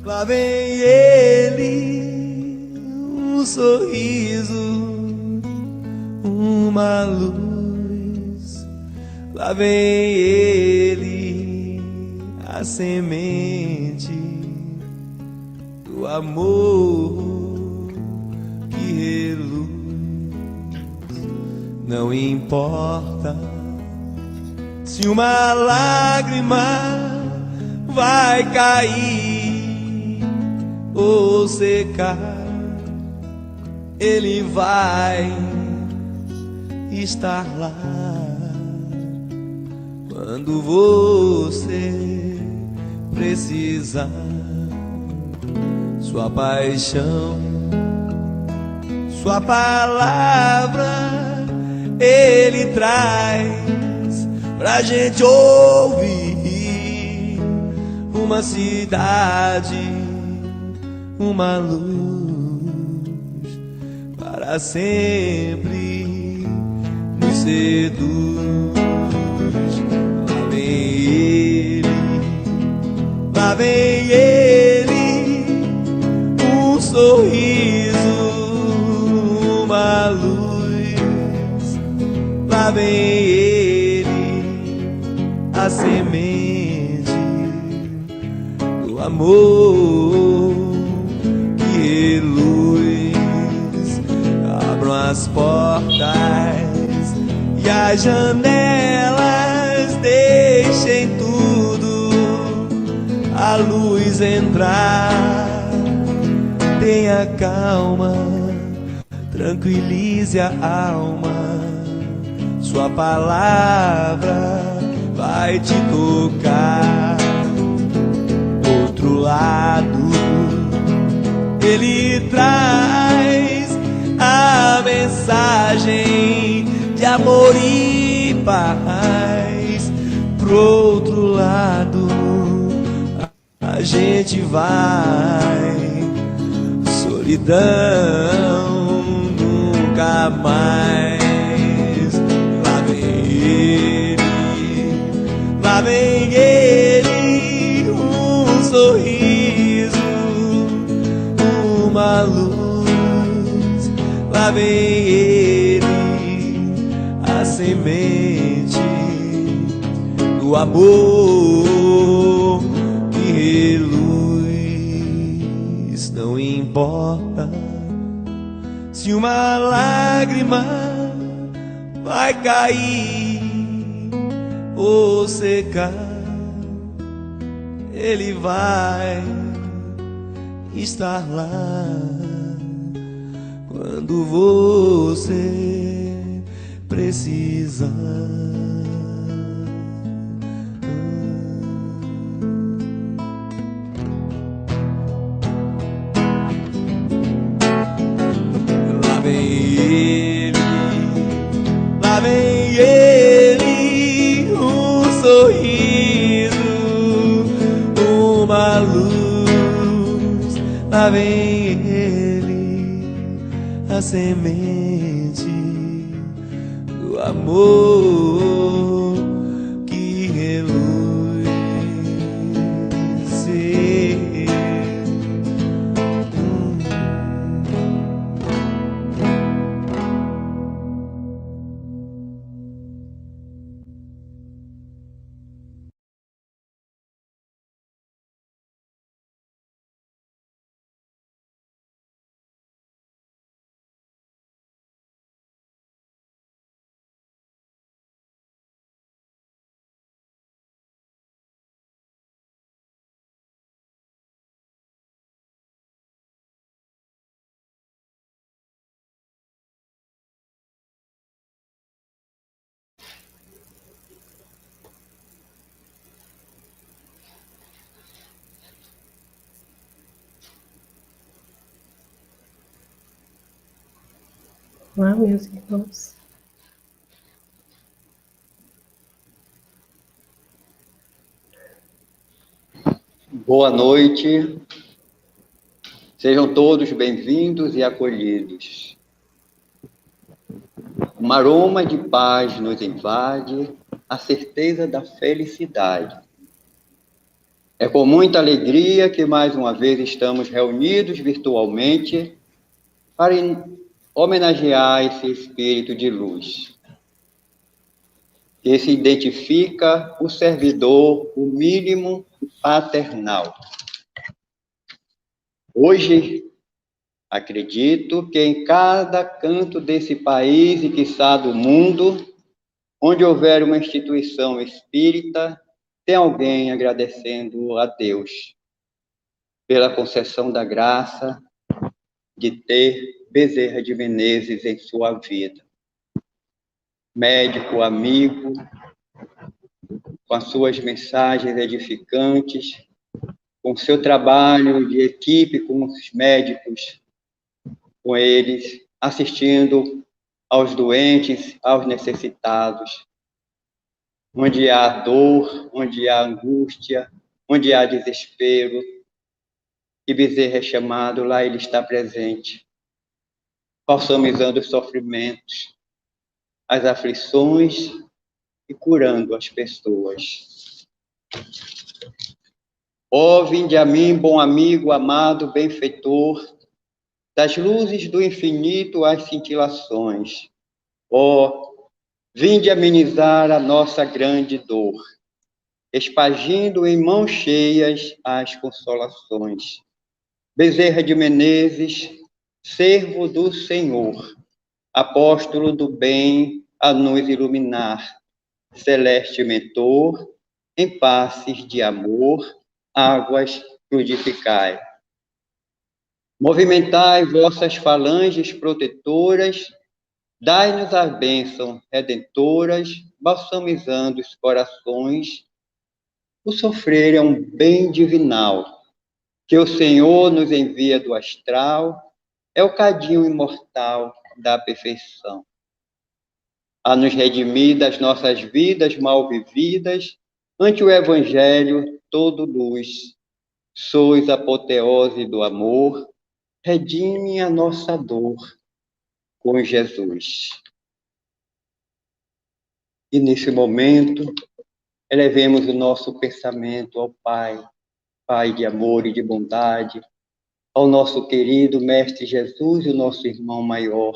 lá vem ele, um sorriso, uma luz. Lá vem ele, a semente do amor que reluz. Não importa se uma lágrima vai cair ou secar, ele vai estar lá quando você precisar. Sua paixão, sua palavra, ele traz pra gente ouvir. Uma cidade, uma luz, para sempre nos seduz. Lá vem ele, lá vem ele, um sorriso, uma luz. Lá vem ele, a semente do amor que reluz. Abram as portas e as janelas, deixem tudo a luz entrar. Tenha calma, tranquilize a alma. Sua palavra vai te tocar. Do outro lado, ele traz a mensagem de amor e paz. Pro outro lado, a gente vai. Solidão nunca mais. Lá vem ele, um sorriso, uma luz. Lá vem ele, a semente do amor que reluz. Não importa se uma lágrima vai cair ou secar, ele vai estar lá quando você precisar. Lá vem ele, lá vem ele, um sorriso, uma luz. Lá vem ele, a semente do amor que reluz. Olá, meus irmãos. Boa noite. Sejam todos bem-vindos e acolhidos. Um aroma de paz nos invade, a certeza da felicidade. É com muita alegria que mais uma vez estamos reunidos virtualmente para homenagear esse espírito de luz, que se identifica o servidor, o mínimo paternal. Hoje, acredito que em cada canto desse país e quiçá do mundo, onde houver uma instituição espírita, tem alguém agradecendo a Deus pela concessão da graça de ter Bezerra de Menezes em sua vida. Médico, amigo, com as suas mensagens edificantes, com seu trabalho de equipe com os médicos, com eles, assistindo aos doentes, aos necessitados, onde há dor, onde há angústia, onde há desespero, e Bezerra é chamado, lá ele está presente, balsamizando os sofrimentos, as aflições e curando as pessoas. Ó, vinde a mim, bom amigo, amado, benfeitor, das luzes do infinito às cintilações. Ó, vinde amenizar a nossa grande dor, espagindo em mãos cheias as consolações. Bezerra de Menezes, servo do Senhor, apóstolo do bem a nos iluminar, celeste mentor, em passes de amor, águas fluidificai. Movimentai vossas falanges protetoras, dai-nos a bênção redentoras, balsamizando os corações. O sofrer é um bem divinal, que o Senhor nos envia do astral, é o cadinho imortal da perfeição. A nos redimir das nossas vidas mal vividas, ante o Evangelho todo luz. Sois a apoteose do amor, redime a nossa dor com Jesus. E nesse momento, elevemos o nosso pensamento ao Pai, Pai de amor e de bondade, ao nosso querido Mestre Jesus, o nosso irmão maior.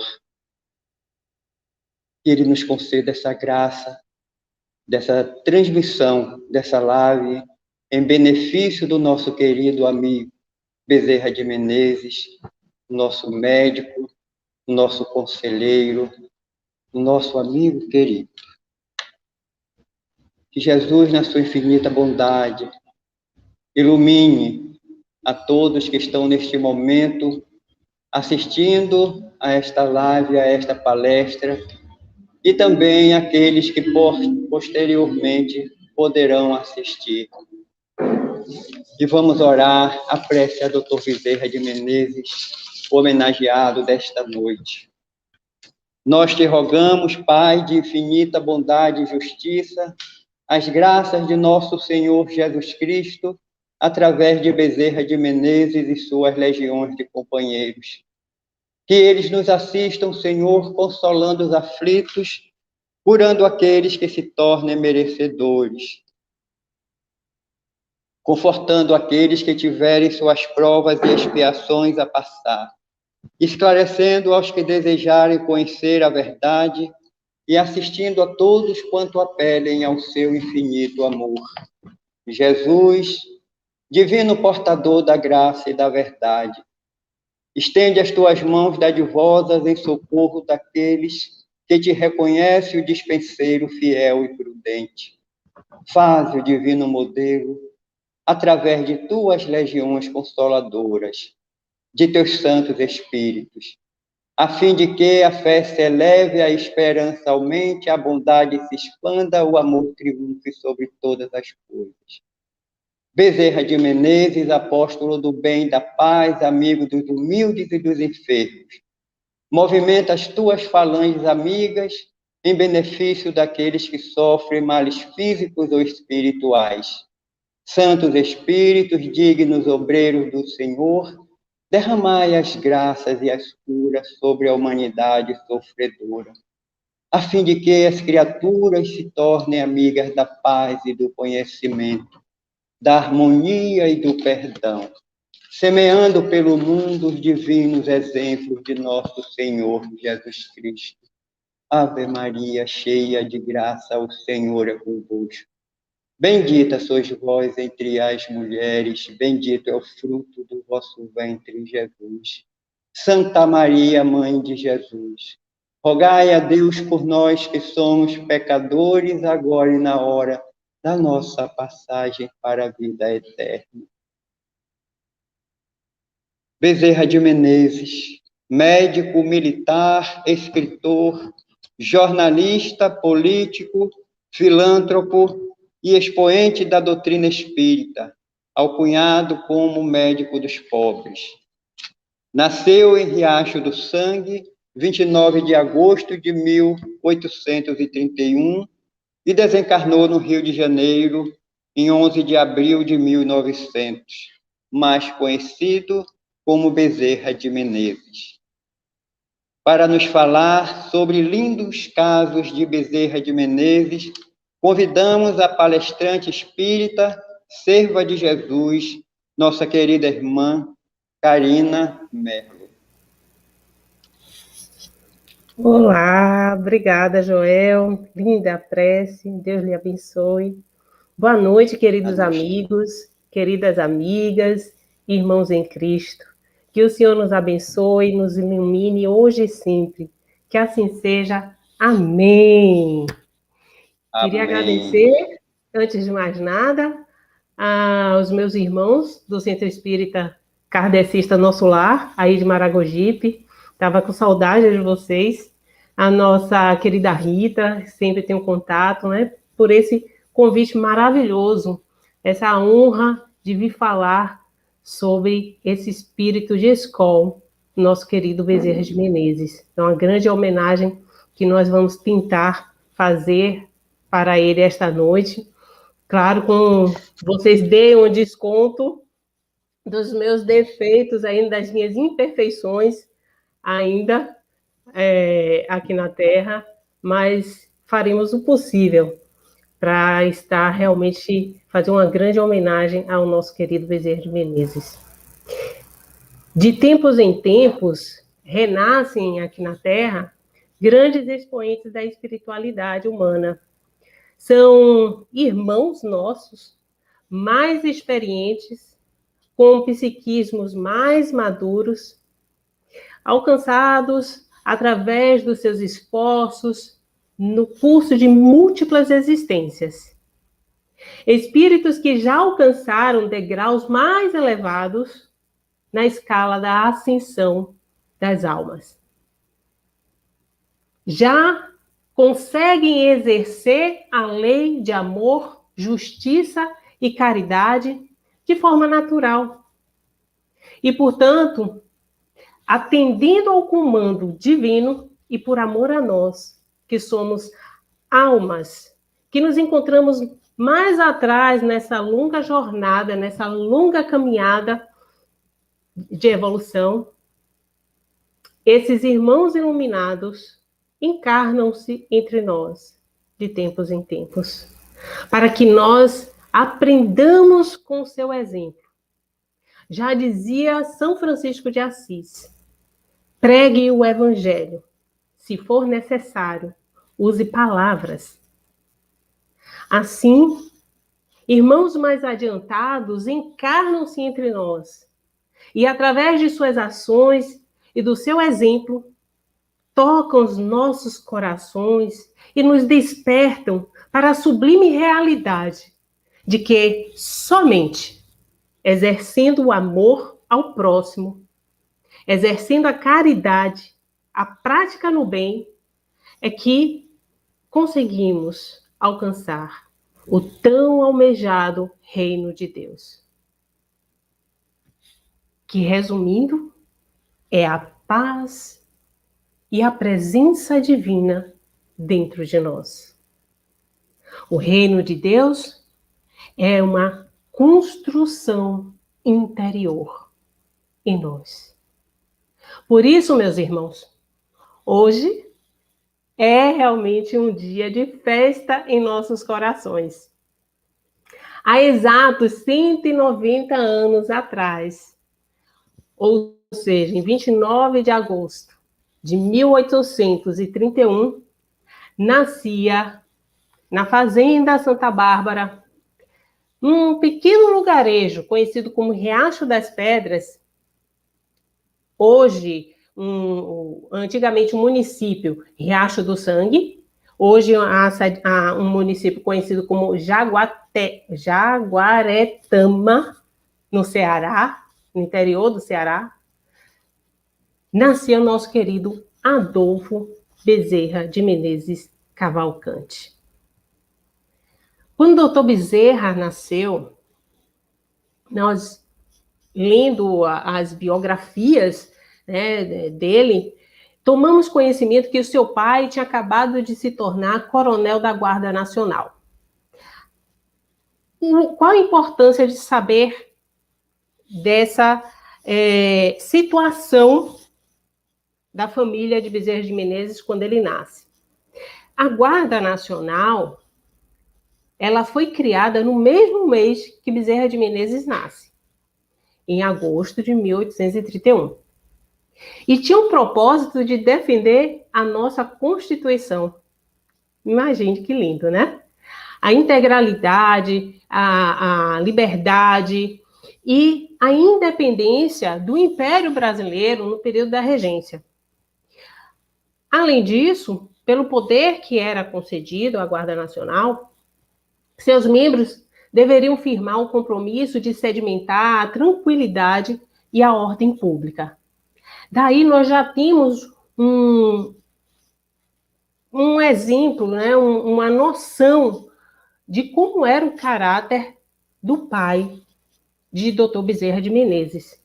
Que Ele nos conceda essa graça, dessa transmissão, dessa live, em benefício do nosso querido amigo Bezerra de Menezes, nosso médico, nosso conselheiro, nosso amigo querido. Que Jesus, na sua infinita bondade, ilumine a todos que estão neste momento assistindo a esta live, a esta palestra, e também aqueles que posteriormente poderão assistir. E vamos orar a prece a Dr. Bezerra de Menezes, homenageado desta noite. Nós te rogamos, Pai de infinita bondade e justiça, as graças de nosso Senhor Jesus Cristo, através de Bezerra de Menezes e suas legiões de companheiros. Que eles nos assistam, Senhor, consolando os aflitos, curando aqueles que se tornem merecedores, confortando aqueles que tiverem suas provas e expiações a passar, esclarecendo aos que desejarem conhecer a verdade e assistindo a todos quanto apelem ao seu infinito amor. Jesus, divino portador da graça e da verdade, estende as tuas mãos dadivosas em socorro daqueles que te reconhecem o dispenseiro fiel e prudente. Faze o divino modelo através de tuas legiões consoladoras, de teus santos espíritos, a fim de que a fé se eleve, a esperança aumente, a bondade se expanda, o amor triunfe sobre todas as coisas. Bezerra de Menezes, apóstolo do bem e da paz, amigo dos humildes e dos enfermos, movimenta as tuas falanges amigas em benefício daqueles que sofrem males físicos ou espirituais. Santos Espíritos, dignos obreiros do Senhor, derramai as graças e as curas sobre a humanidade sofredora, a fim de que as criaturas se tornem amigas da paz e do conhecimento, da harmonia e do perdão, semeando pelo mundo os divinos exemplos de nosso Senhor Jesus Cristo. Ave Maria, cheia de graça, o Senhor é convosco. Bendita sois vós entre as mulheres, bendito é o fruto do vosso ventre, Jesus. Santa Maria, Mãe de Jesus, rogai a Deus por nós que somos pecadores, agora e na hora da nossa passagem para a vida eterna. Bezerra de Menezes, médico, militar, escritor, jornalista, político, filântropo e expoente da doutrina espírita, alcunhado como médico dos pobres. Nasceu em Riacho do Sangue, 29 de agosto de 1831, e desencarnou no Rio de Janeiro, em 11 de abril de 1900, mais conhecido como Bezerra de Menezes. Para nos falar sobre lindos casos de Bezerra de Menezes, convidamos a palestrante espírita, serva de Jesus, nossa querida irmã, Carina Merlo. Olá, obrigada, Joel. Linda prece, Deus lhe abençoe. Boa noite, queridos amigos, queridas amigas, irmãos em Cristo. Que o Senhor nos abençoe, nos ilumine hoje e sempre. Que assim seja. Amém. Queria agradecer, antes de mais nada, aos meus irmãos do Centro Espírita Kardecista Nosso Lar, aí de Maragogipe. Estava com saudade de vocês. A nossa querida Rita, sempre tem um contato, né? Por esse convite maravilhoso, essa honra de vir falar sobre esse espírito de escola, nosso querido Bezerra de Menezes. É uma grande homenagem que nós vamos tentar fazer para ele esta noite. Claro, com vocês deem um desconto dos meus defeitos, ainda das minhas imperfeições, ainda aqui na Terra, mas faremos o possível para estar realmente, fazer uma grande homenagem ao nosso querido Bezerra de Menezes. De tempos em tempos, renascem aqui na Terra grandes expoentes da espiritualidade humana. São irmãos nossos, mais experientes, com psiquismos mais maduros, alcançados através dos seus esforços no curso de múltiplas existências. Espíritos que já alcançaram degraus mais elevados na escala da ascensão das almas. Já conseguem exercer a lei de amor, justiça e caridade de forma natural. E, portanto, atendendo ao comando divino e por amor a nós, que somos almas, que nos encontramos mais atrás nessa longa jornada, nessa longa caminhada de evolução, esses irmãos iluminados encarnam-se entre nós de tempos em tempos, para que nós aprendamos com o seu exemplo. Já dizia São Francisco de Assis: pregue o evangelho, se for necessário, use palavras. Assim, irmãos mais adiantados encarnam-se entre nós e, através de suas ações e do seu exemplo, tocam os nossos corações e nos despertam para a sublime realidade de que somente exercendo o amor ao próximo, exercendo a caridade, a prática no bem, é que conseguimos alcançar o tão almejado reino de Deus. Que, resumindo, é a paz e a presença divina dentro de nós. O reino de Deus é uma construção interior em nós. Por isso, meus irmãos, hoje é realmente um dia de festa em nossos corações. há exatos 190 anos atrás, ou seja, em 29 de agosto de 1831, nascia na Fazenda Santa Bárbara, num pequeno lugarejo conhecido como Riacho das Pedras, hoje, antigamente, um município Riacho do Sangue, hoje há um município conhecido como Jaguaretama, no Ceará, no interior do Ceará, nasceu o nosso querido Adolfo Bezerra de Menezes Cavalcante. Quando o doutor Bezerra nasceu, nós, lendo as biografias, né, dele, tomamos conhecimento que o seu pai tinha acabado de se tornar coronel da Guarda Nacional. Qual a importância de saber dessa situação da família de Bezerra de Menezes quando ele nasce? A Guarda Nacional, ela foi criada no mesmo mês que Bezerra de Menezes nasce, em agosto de 1831. E tinha o propósito de defender a nossa Constituição. Imagine que lindo, né? A integralidade, a liberdade e a independência do Império Brasileiro no período da regência. Além disso, pelo poder que era concedido à Guarda Nacional, seus membros deveriam firmar o compromisso de sedimentar a tranquilidade e a ordem pública. Daí nós já temos um exemplo, né, uma noção de como era o caráter do pai de Dr. Bezerra de Menezes.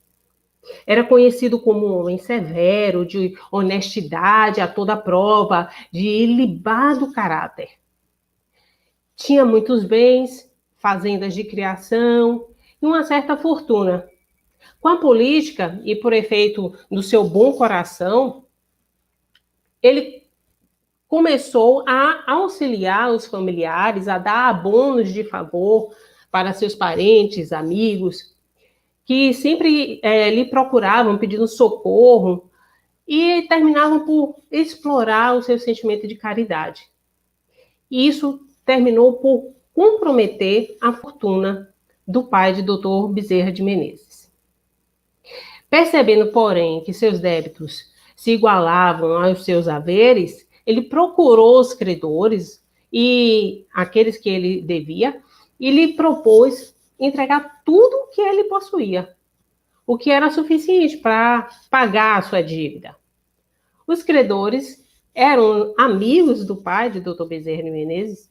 Era conhecido como um homem severo, de honestidade a toda prova, de ilibado caráter. Tinha muitos bens, fazendas de criação e uma certa fortuna. Com a política, e por efeito do seu bom coração, ele começou a auxiliar os familiares, a dar abonos de favor para seus parentes, amigos, que sempre lhe procuravam pedindo socorro e terminavam por explorar o seu sentimento de caridade. E isso terminou por comprometer a fortuna do pai de Dr. Bezerra de Menezes. Percebendo, porém, que seus débitos se igualavam aos seus haveres, ele procurou os credores e aqueles que ele devia e lhe propôs entregar tudo o que ele possuía, o que era suficiente para pagar a sua dívida. Os credores eram amigos do pai de Dr. Bezerra de Menezes,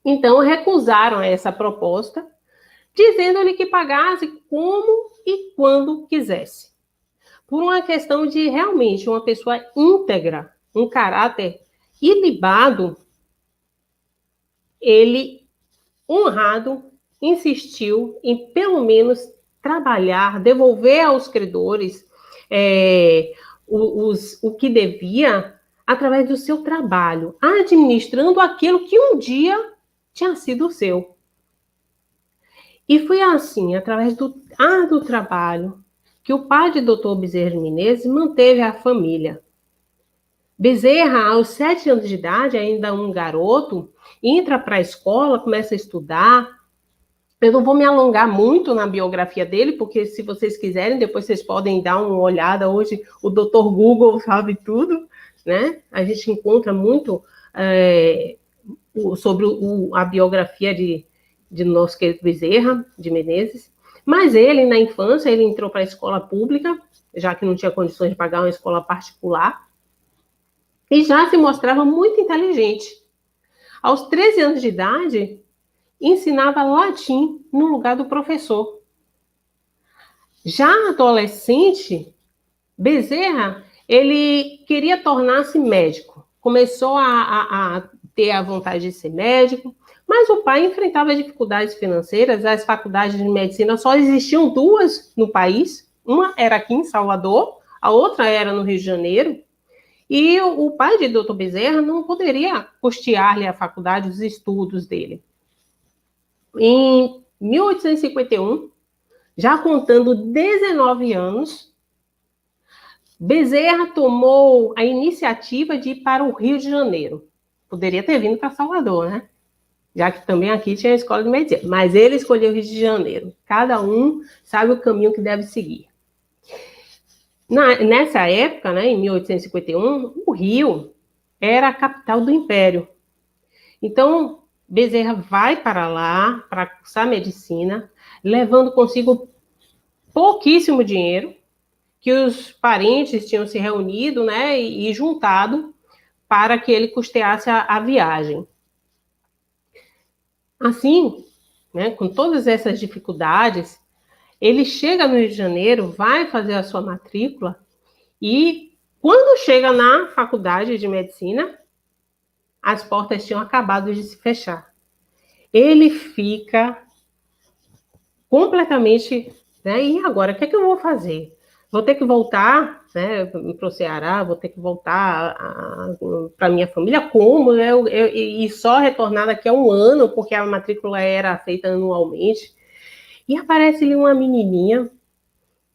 então recusaram essa proposta, dizendo-lhe que pagasse como e quando quisesse. Por uma questão de realmente uma pessoa íntegra, um caráter ilibado, ele, honrado, insistiu em pelo menos trabalhar, devolver aos credores o que devia através do seu trabalho, administrando aquilo que um dia tinha sido seu. E foi assim, através do árduo trabalho, que o pai de Dr. Bezerra de Menezes manteve a família. Bezerra, aos 7 anos de idade, ainda um garoto, entra para a escola, começa a estudar. Eu não vou me alongar muito na biografia dele, porque se vocês quiserem, depois vocês podem dar uma olhada. Hoje o Dr. Google sabe tudo, né? A gente encontra muito sobre a biografia de nosso querido Bezerra de Menezes. Mas ele, na infância, ele entrou para a escola pública, já que não tinha condições de pagar uma escola particular, e já se mostrava muito inteligente. Aos 13 anos de idade, ensinava latim no lugar do professor. Já adolescente, Bezerra, ele queria tornar-se médico. Começou a ter a vontade de ser médico, mas o pai enfrentava dificuldades financeiras. As faculdades de medicina só existiam 2 no país. Uma era aqui em Salvador, a outra era no Rio de Janeiro. E o pai de Dr. Bezerra não poderia custear-lhe a faculdade, os estudos dele. Em 1851, já contando 19 anos, Bezerra tomou a iniciativa de ir para o Rio de Janeiro. Poderia ter vindo para Salvador, né? Já que também aqui tinha a escola de medicina. Mas ele escolheu o Rio de Janeiro. Cada um sabe o caminho que deve seguir. Nessa época, né, em 1851, o Rio era a capital do Império. Então, Bezerra vai para lá para cursar medicina, levando consigo pouquíssimo dinheiro, que os parentes tinham se reunido, né, e juntado para que ele custeasse a viagem. Assim, né, com todas essas dificuldades, ele chega no Rio de Janeiro, vai fazer a sua matrícula e, quando chega na faculdade de medicina, as portas tinham acabado de se fechar. Ele fica completamente, né, e agora, o que é que eu vou fazer? Vou ter que voltar, né, para o Ceará, vou ter que voltar para minha família, como? E só retornar daqui a um ano, porque a matrícula era feita anualmente. E aparece-lhe uma menininha,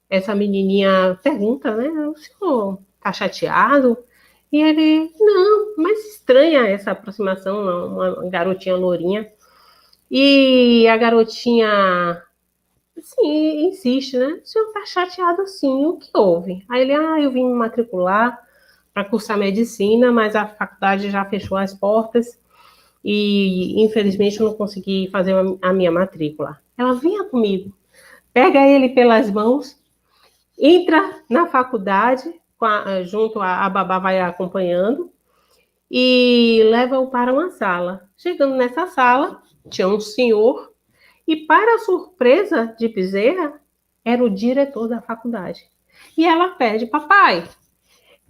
essa menininha pergunta, né, o senhor está chateado? E ele, não, mas estranha essa aproximação, uma garotinha lourinha. E a garotinha, assim, insiste, né? O senhor tá chateado sim, o que houve? Aí ele, eu vim me matricular para cursar medicina, mas a faculdade já fechou as portas e, infelizmente, eu não consegui fazer a minha matrícula. Ela, venha comigo. Pega ele pelas mãos, entra na faculdade, junto a babá vai acompanhando, e leva-o para uma sala. Chegando nessa sala, tinha um senhor, e para a surpresa de Bezerra, era o diretor da faculdade. E ela pede, papai,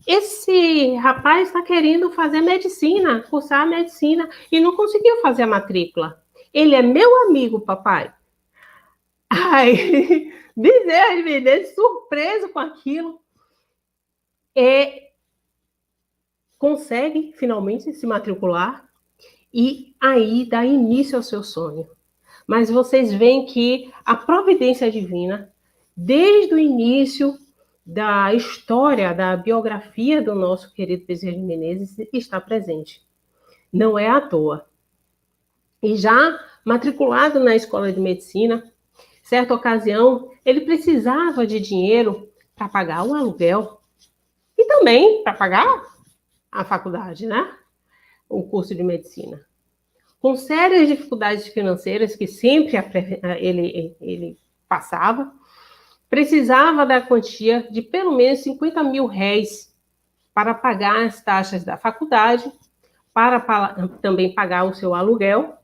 esse rapaz está querendo fazer medicina, cursar medicina, e não conseguiu fazer a matrícula. Ele é meu amigo, papai. Ai, Bezerra de Menezes, surpreso com aquilo, consegue finalmente se matricular e aí dá início ao seu sonho. Mas vocês veem que a providência divina, desde o início da história, da biografia do nosso querido Bezerra de Menezes, está presente. Não é à toa. E já matriculado na escola de medicina, certa ocasião, ele precisava de dinheiro para pagar o aluguel e também para pagar a faculdade, né? O curso de medicina. Com sérias dificuldades financeiras que sempre ele passava, precisava da quantia de pelo menos 50 mil réis para pagar as taxas da faculdade, para também pagar o seu aluguel,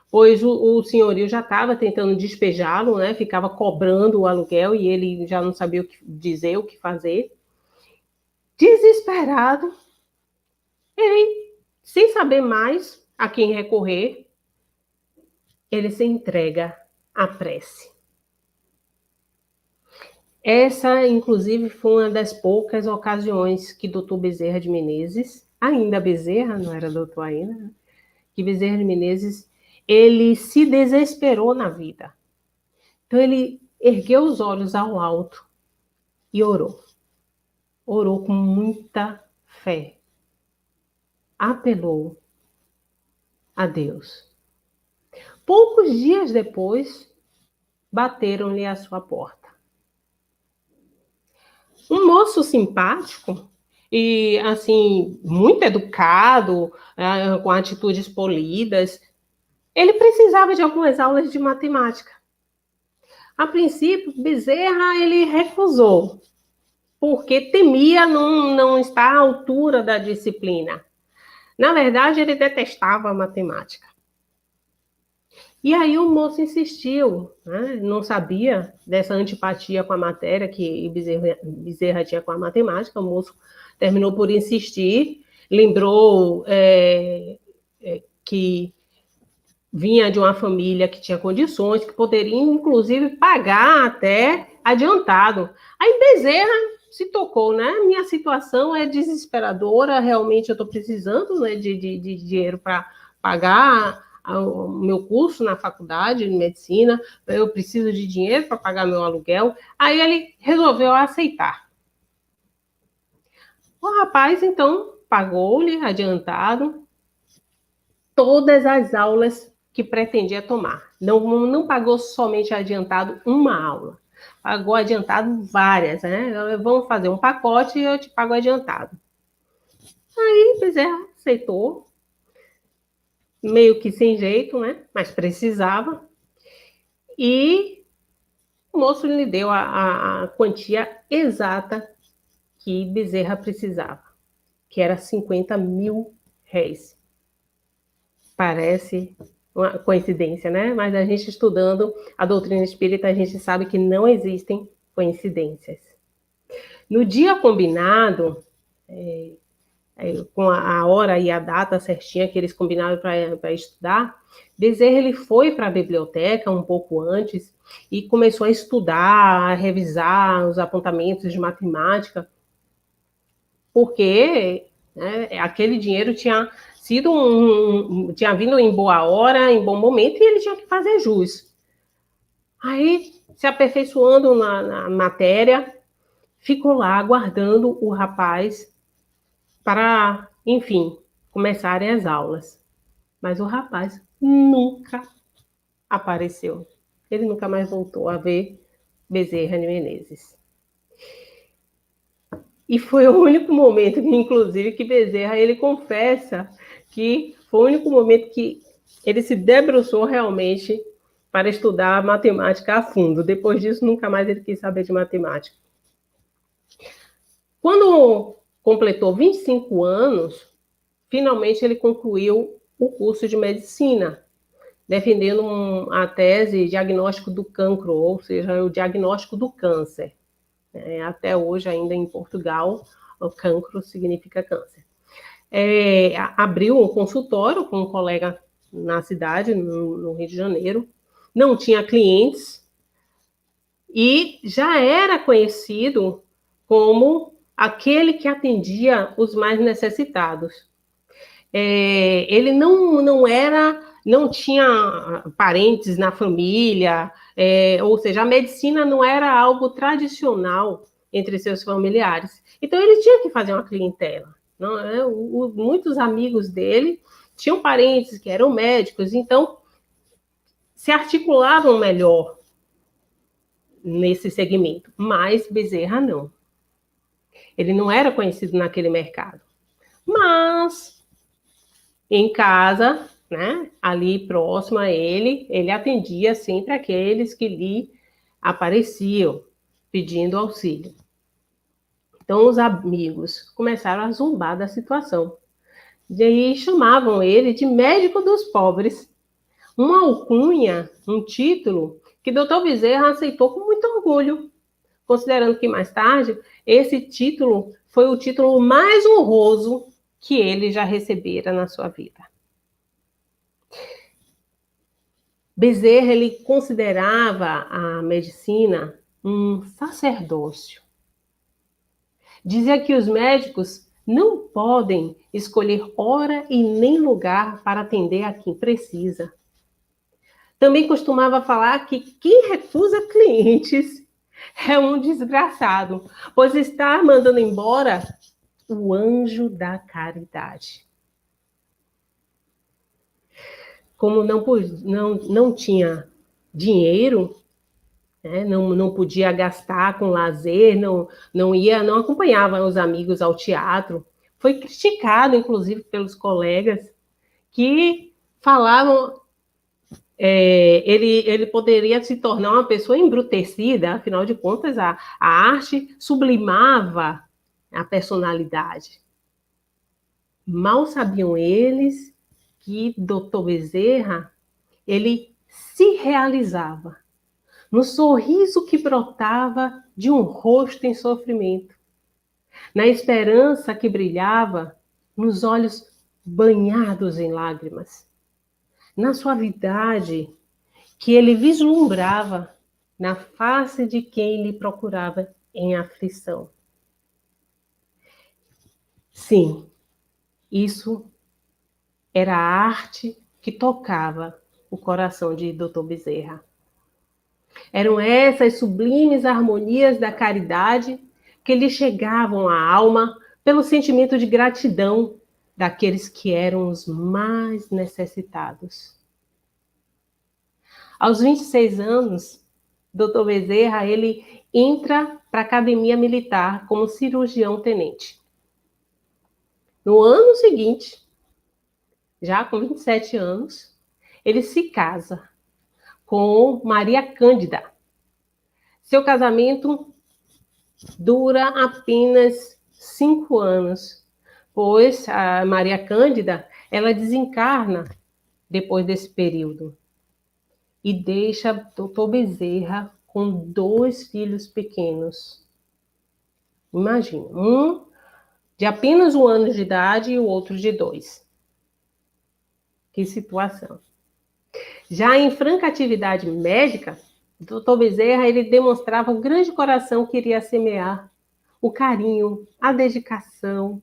pois o senhorio já estava tentando despejá-lo, né? Ficava cobrando o aluguel e ele já não sabia o que dizer, o que fazer. Desesperado, ele, sem saber mais a quem recorrer, ele se entrega à prece. Essa, inclusive, foi uma das poucas ocasiões que doutor Bezerra de Menezes, ainda Bezerra, não era doutor ainda, né? Que Bezerra de Menezes, ele se desesperou na vida. Então, ele ergueu os olhos ao alto e orou. Orou com muita fé. Apelou a Deus. Poucos dias depois, bateram-lhe à sua porta. Um moço simpático e, assim, muito educado, com atitudes polidas, ele precisava de algumas aulas de matemática. A princípio, Bezerra, ele recusou, porque temia não estar à altura da disciplina. Na verdade, ele detestava a matemática. E aí o moço insistiu, né? Não sabia dessa antipatia com a matéria que Bezerra tinha com a matemática. O moço terminou por insistir, lembrou que vinha de uma família que tinha condições, que poderia, inclusive, pagar até adiantado. Aí Bezerra se tocou, né? Minha situação é desesperadora, realmente eu estou precisando, né, de dinheiro para pagar o meu curso na faculdade de medicina, eu preciso de dinheiro para pagar meu aluguel. Aí ele resolveu aceitar. O rapaz, então, pagou-lhe adiantado todas as aulas que pretendia tomar. Não pagou somente adiantado uma aula, pagou adiantado várias, né? Vamos fazer um pacote e eu te pago adiantado. Aí Bezerra aceitou, meio que sem jeito, né? Mas precisava. E o moço lhe deu a quantia exata que Bezerra precisava, que era 50 mil réis. Parece uma coincidência, né? Mas a gente estudando a doutrina espírita, a gente sabe que não existem coincidências. No dia combinado, com a hora e a data certinha que eles combinaram para estudar, Bezerra ele foi para a biblioteca um pouco antes e começou a estudar, a revisar os apontamentos de matemática, porque, né, aquele dinheiro tinha tinha vindo em boa hora, em bom momento, e ele tinha que fazer jus. Aí, se aperfeiçoando na matéria, ficou lá aguardando o rapaz para, enfim, começarem as aulas. Mas o rapaz nunca apareceu. Ele nunca mais voltou a ver Bezerra de Menezes. E foi o único momento, inclusive, que Bezerra ele confessa que foi o único momento que ele se debruçou realmente para estudar matemática a fundo. Depois disso, nunca mais ele quis saber de matemática. Quando completou 25 anos, finalmente ele concluiu o curso de medicina, defendendo a tese diagnóstico do cancro, ou seja, o diagnóstico do câncer. Até hoje, ainda em Portugal, o cancro significa câncer. Abriu um consultório com um colega na cidade, no Rio de Janeiro, não tinha clientes e já era conhecido como aquele que atendia os mais necessitados. Ele não tinha parentes na família, ou seja, a medicina não era algo tradicional entre seus familiares. Então, ele tinha que fazer uma clientela. Não, muitos amigos dele tinham parentes que eram médicos, então se articulavam melhor nesse segmento. Mas Bezerra não. Ele não era conhecido naquele mercado. Mas em casa, né, ali próximo a ele atendia sempre aqueles que lhe apareciam pedindo auxílio. Então os amigos começaram a zombar da situação. E aí chamavam ele de médico dos pobres. Uma alcunha, um título que Dr. Bezerra aceitou com muito orgulho, considerando que mais tarde esse título foi o título mais honroso que ele já recebera na sua vida. Bezerra ele considerava a medicina um sacerdócio. Dizia que os médicos não podem escolher hora e nem lugar para atender a quem precisa. Também costumava falar que quem recusa clientes é um desgraçado, pois está mandando embora o anjo da caridade. Como não tinha dinheiro, né, não podia gastar com lazer, não acompanhava os amigos ao teatro, foi criticado, inclusive, pelos colegas que falavam ele poderia se tornar uma pessoa embrutecida, afinal de contas, a arte sublimava a personalidade. Mal sabiam eles que Dr. Bezerra, ele se realizava no sorriso que brotava de um rosto em sofrimento, na esperança que brilhava nos olhos banhados em lágrimas, na suavidade que ele vislumbrava na face de quem lhe procurava em aflição. Sim, isso era a arte que tocava o coração de Dr. Bezerra. Eram essas sublimes harmonias da caridade que lhe chegavam à alma pelo sentimento de gratidão daqueles que eram os mais necessitados. Aos 26 anos, Dr. Bezerra, ele entra para a Academia Militar como cirurgião-tenente. No ano seguinte, já com 27 anos, ele se casa com Maria Cândida. Seu casamento dura apenas 5 anos, pois a Maria Cândida, ela desencarna depois desse período e deixa Dr. Bezerra com 2 filhos pequenos. Imagina, um de apenas 1 ano de idade e o outro de 2. Que situação. Já em franca atividade médica, Dr. Bezerra, ele demonstrava o grande coração que iria semear, o carinho, a dedicação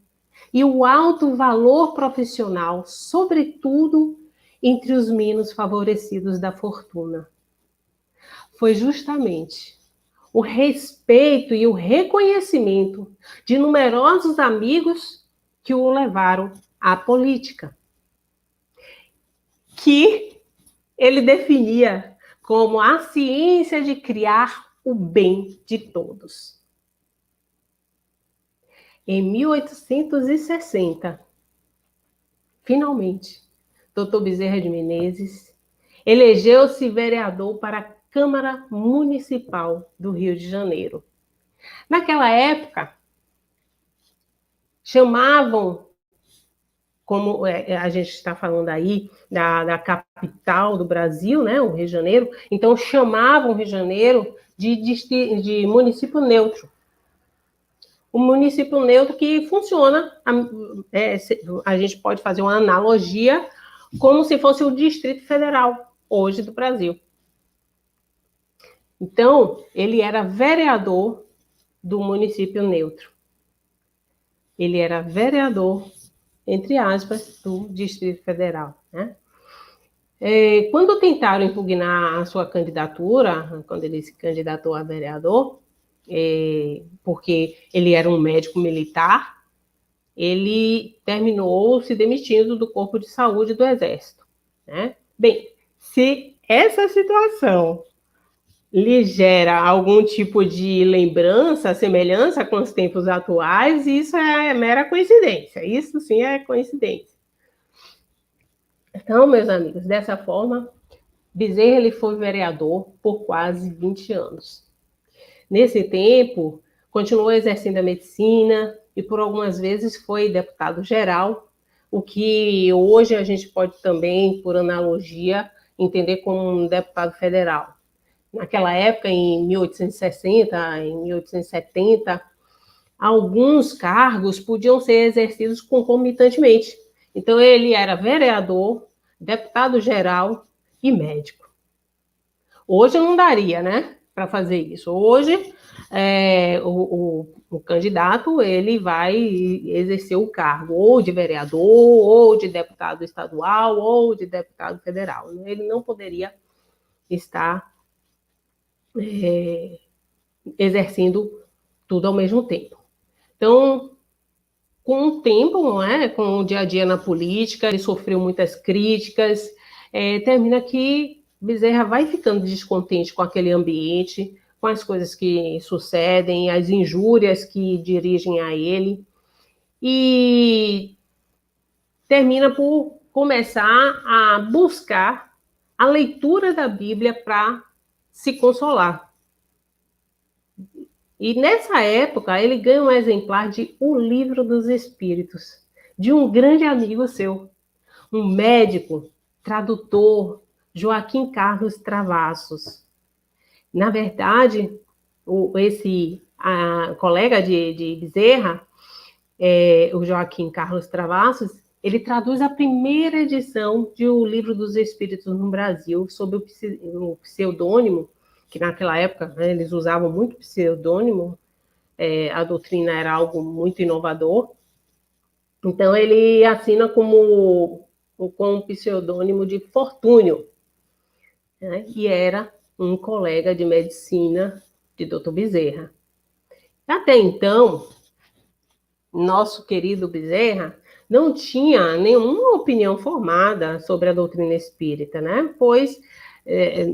e o alto valor profissional, sobretudo entre os menos favorecidos da fortuna. Foi justamente o respeito e o reconhecimento de numerosos amigos que o levaram à política, que ele definia como a ciência de criar o bem de todos. Em 1860, finalmente, Dr. Bezerra de Menezes elegeu-se vereador para a Câmara Municipal do Rio de Janeiro. Naquela época, chamavam, como a gente está falando aí, da capital do Brasil, né, o Rio de Janeiro, então chamavam o Rio de Janeiro de município neutro. O município neutro que funciona, a gente pode fazer uma analogia como se fosse o Distrito Federal, hoje do Brasil. Então, ele era vereador do município neutro. Ele era vereador, entre aspas, do Distrito Federal, né? Quando tentaram impugnar a sua candidatura, quando ele se candidatou a vereador, porque ele era um médico militar, ele terminou se demitindo do Corpo de Saúde do Exército, né? Bem, se essa situação lhe gera algum tipo de lembrança, semelhança com os tempos atuais, isso é mera coincidência. Isso sim é coincidência. Então, meus amigos, dessa forma, Bezerra ele foi vereador por quase 20 anos. Nesse tempo, continuou exercendo a medicina e por algumas vezes foi deputado-geral, o que hoje a gente pode também, por analogia, entender como um deputado federal. Naquela época, em 1860, em 1870, alguns cargos podiam ser exercidos concomitantemente. Então, ele era vereador, deputado-geral e médico. Hoje não daria, né, para fazer isso. Hoje, o candidato ele vai exercer o cargo ou de vereador, ou de deputado estadual, ou de deputado federal. Ele não poderia estar exercendo tudo ao mesmo tempo. Então, com o tempo, não é? Com o dia a dia na política, ele sofreu muitas críticas, termina que Bezerra vai ficando descontente com aquele ambiente, com as coisas que sucedem, as injúrias que dirigem a ele, e termina por começar a buscar a leitura da Bíblia para se consolar. E nessa época, ele ganha um exemplar de O Livro dos Espíritos, de um grande amigo seu, um médico, tradutor, Joaquim Carlos Travassos. Na verdade, esse colega de Bezerra, o Joaquim Carlos Travassos, ele traduz a primeira edição de O Livro dos Espíritos no Brasil, sob o pseudônimo, que naquela época, né, eles usavam muito pseudônimo, a doutrina era algo muito inovador. Então, ele assina como com o pseudônimo de Fortúnio, né, que era um colega de medicina de Dr. Bezerra. Até então, nosso querido Bezerra não tinha nenhuma opinião formada sobre a doutrina espírita, né? Pois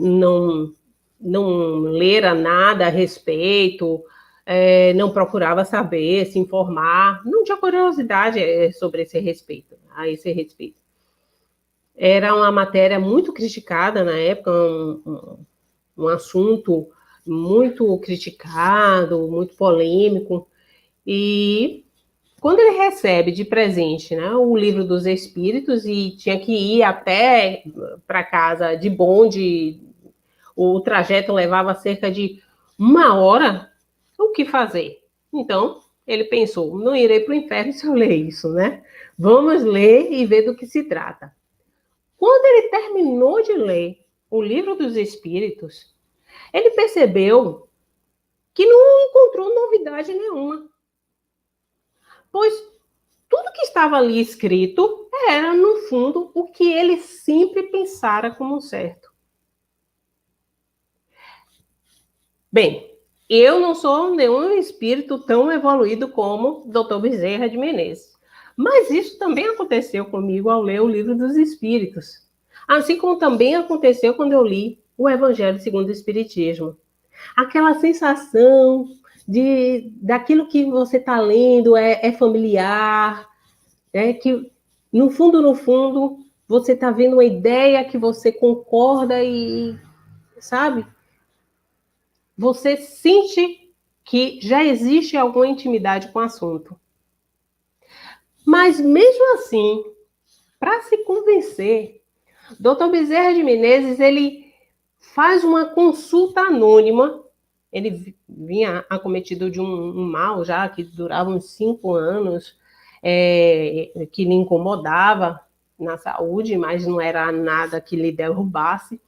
não lera nada a respeito, não procurava saber, se informar, não tinha curiosidade sobre esse respeito, a esse respeito. Era uma matéria muito criticada na época, um assunto muito criticado, muito polêmico, e quando ele recebe de presente, né, o Livro dos Espíritos e tinha que ir até para casa de bonde, o trajeto levava cerca de 1 hora, o que fazer? Então, ele pensou, não irei para o inferno se eu ler isso, né? Vamos ler e ver do que se trata. Quando ele terminou de ler o Livro dos Espíritos, ele percebeu que não encontrou novidade nenhuma, pois tudo que estava ali escrito era, no fundo, o que ele sempre pensara como certo. Bem, eu não sou nenhum espírito tão evoluído como Dr. Bezerra de Menezes, mas isso também aconteceu comigo ao ler o Livro dos Espíritos, assim como também aconteceu quando eu li o Evangelho segundo o Espiritismo. Aquela sensação daquilo que você está lendo é familiar, que no fundo, você está vendo uma ideia que você concorda e, sabe, você sente que já existe alguma intimidade com o assunto. Mas mesmo assim, para se convencer, Dr. Bezerra de Menezes, ele faz uma consulta anônima. Ele vinha acometido de um mal já que durava uns 5 anos, que lhe incomodava na saúde, mas não era nada que lhe derrubasse.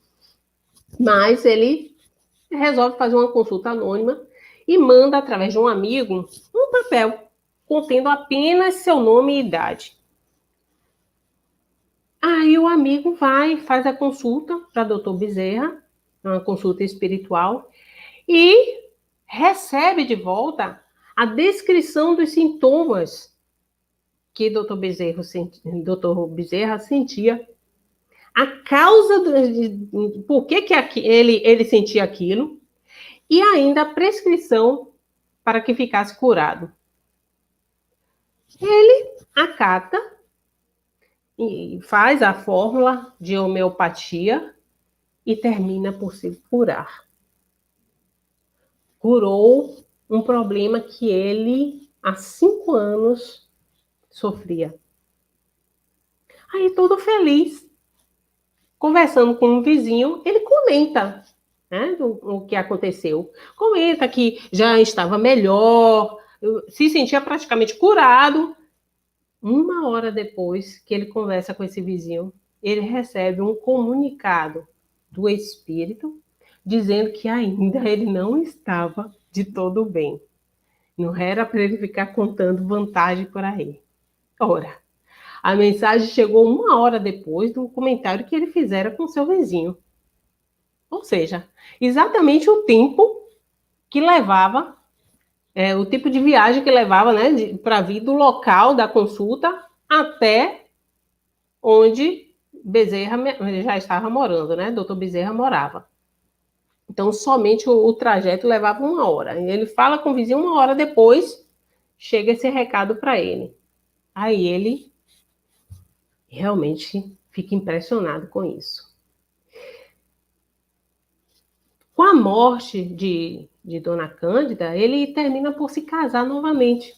Mas ele resolve fazer uma consulta anônima e manda, através de um amigo, um papel contendo apenas seu nome e idade. Aí o amigo vai, faz a consulta para Dr. Bezerra, uma consulta espiritual, e recebe de volta a descrição dos sintomas que Dr. Bezerra sentia, a causa por que ele sentia aquilo, e ainda a prescrição para que ficasse curado. Ele acata e faz a fórmula de homeopatia e termina por se curar. Curou um problema que ele, há 5 anos, sofria. Aí, todo feliz, conversando com um vizinho, ele comenta, né, o que aconteceu. Comenta que já estava melhor, se sentia praticamente curado. 1 hora depois que ele conversa com esse vizinho, ele recebe um comunicado do espírito dizendo que ainda ele não estava de todo bem. Não era para ele ficar contando vantagem por aí. Ora, a mensagem chegou 1 hora depois do comentário que ele fizera com seu vizinho. Ou seja, exatamente o tempo que levava, o tipo de viagem que levava, né, para vir do local da consulta até onde Bezerra já estava morando, né? Dr. Bezerra morava. Então, somente o trajeto levava 1 hora. Ele fala com o vizinho 1 hora depois, chega esse recado para ele. Aí ele realmente fica impressionado com isso. Com a morte de Dona Cândida, ele termina por se casar novamente.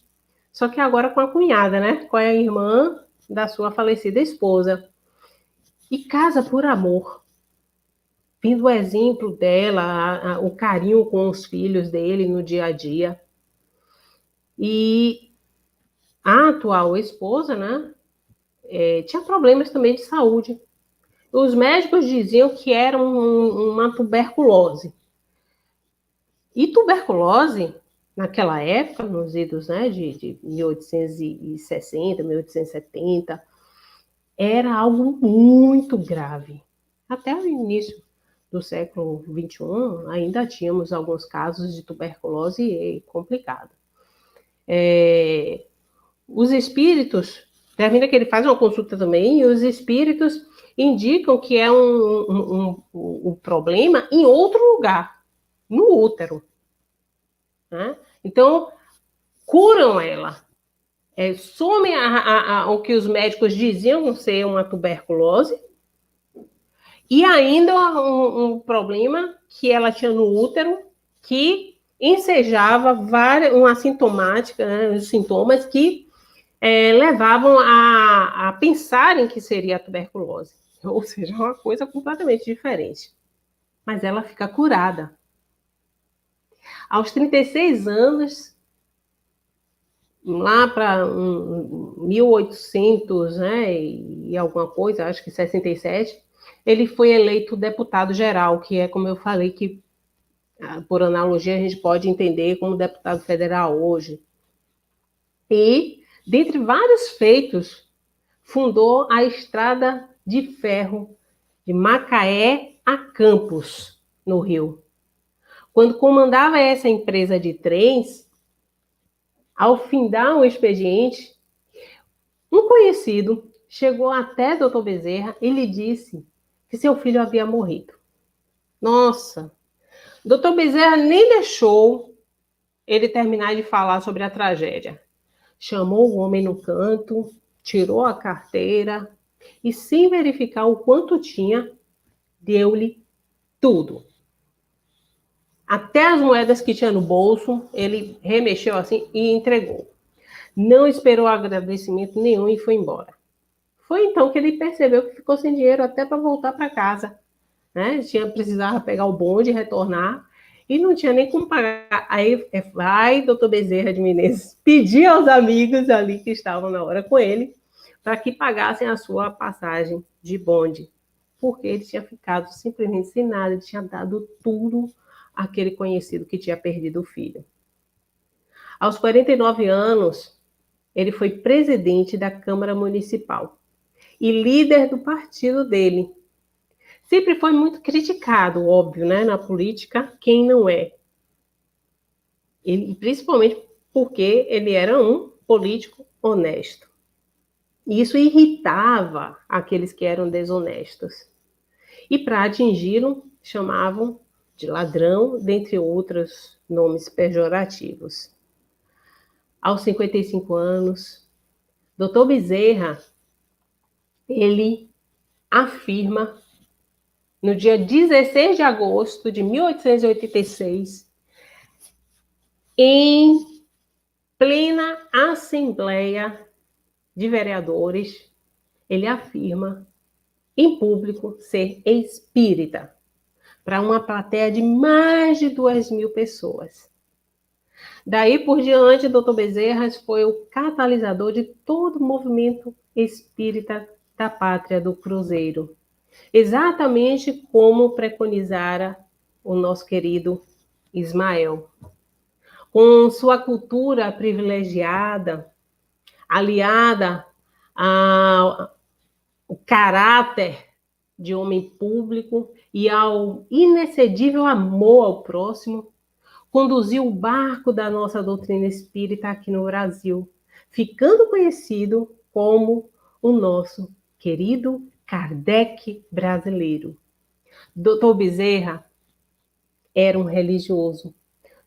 Só que agora com a cunhada, né? Com a irmã da sua falecida esposa. E casa por amor. Vindo o exemplo dela, o carinho com os filhos dele no dia a dia. E a atual esposa, né? Tinha problemas também de saúde. Os médicos diziam que era uma tuberculose. E tuberculose, naquela época, nos idos, né, de 1860, 1870, era algo muito grave. Até o início do século XXI, ainda tínhamos alguns casos de tuberculose complicada. Os espíritos, termina que ele faz uma consulta também, e os espíritos indicam que é um problema em outro lugar, no útero. Né? Então, curam ela. Somem o que os médicos diziam ser uma tuberculose, e ainda um problema que ela tinha no útero, que ensejava uma sintomática, né, os sintomas que levavam a pensarem que seria a tuberculose. Ou seja, uma coisa completamente diferente. Mas ela fica curada. Aos 36 anos, lá para 1800, né, e alguma coisa, acho que 67, ele foi eleito deputado geral, que é como eu falei, que por analogia a gente pode entender como deputado federal hoje. E, dentre vários feitos, fundou a Estrada de Ferro de Macaé a Campos, no Rio. Quando comandava essa empresa de trens, ao findar o expediente, um conhecido chegou até Dr. Bezerra e lhe disse que seu filho havia morrido. Nossa! Dr. Bezerra nem deixou ele terminar de falar sobre a tragédia. Chamou o homem no canto, tirou a carteira e, sem verificar o quanto tinha, deu-lhe tudo. Até as moedas que tinha no bolso, ele remexeu assim e entregou. Não esperou agradecimento nenhum e foi embora. Foi então que ele percebeu que ficou sem dinheiro até para voltar para casa. Né? Precisava pegar o bonde, retornar, e não tinha nem como pagar. Aí vai, doutor Bezerra de Menezes, pedir aos amigos ali que estavam na hora com ele, para que pagassem a sua passagem de bonde, porque ele tinha ficado simplesmente sem nada, ele tinha dado tudo àquele conhecido que tinha perdido o filho. Aos 49 anos, ele foi presidente da Câmara Municipal e líder do partido dele. Sempre foi muito criticado, óbvio, né, na política, quem não é. Principalmente porque ele era um político honesto. E isso irritava aqueles que eram desonestos. E para atingi-lo, chamavam de ladrão, dentre outros nomes pejorativos. Aos 55 anos, Dr. Bezerra, ele afirma, no dia 16 de agosto de 1886, em plena Assembleia de Vereadores, ele afirma em público ser espírita, para uma plateia de mais de 2.000 pessoas. Daí por diante, Dr. Bezerra foi o catalisador de todo o movimento espírita da Pátria do Cruzeiro, exatamente como preconizara o nosso querido Ismael. Com sua cultura privilegiada, aliada ao caráter de homem público e ao inexcedível amor ao próximo, conduziu o barco da nossa doutrina espírita aqui no Brasil, ficando conhecido como o nosso querido Kardec brasileiro. Dr. Bezerra era um religioso,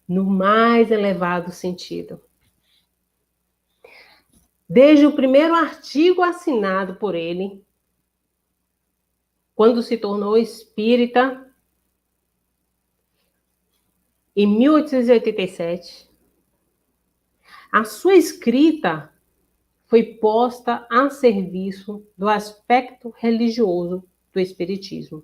no mais elevado sentido. Desde o primeiro artigo assinado por ele, quando se tornou espírita, em 1887, a sua escrita foi posta a serviço do aspecto religioso do espiritismo.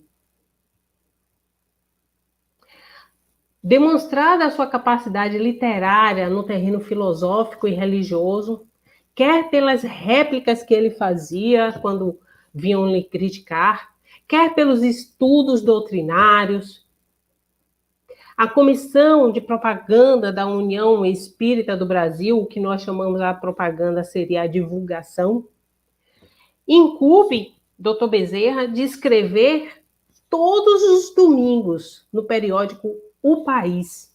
Demonstrada a sua capacidade literária no terreno filosófico e religioso, quer pelas réplicas que ele fazia quando vinham lhe criticar, quer pelos estudos doutrinários, a Comissão de Propaganda da União Espírita do Brasil, o que nós chamamos a propaganda seria a divulgação, incumbe Dr. Bezerra de escrever todos os domingos no periódico O País,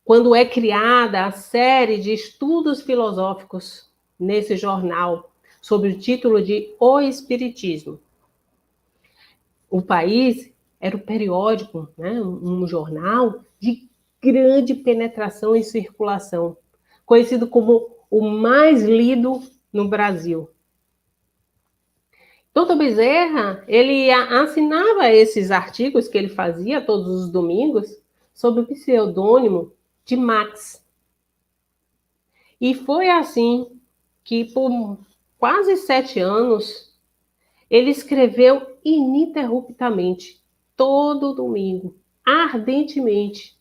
quando é criada a série de estudos filosóficos nesse jornal, sob o título de O Espiritismo. O País era o periódico, né, um jornal de grande penetração e circulação, conhecido como o mais lido no Brasil. Doutor Bezerra, ele assinava esses artigos que ele fazia todos os domingos sob o pseudônimo de Max. E foi assim que, por quase 7 anos, ele escreveu ininterruptamente, todo domingo, ardentemente.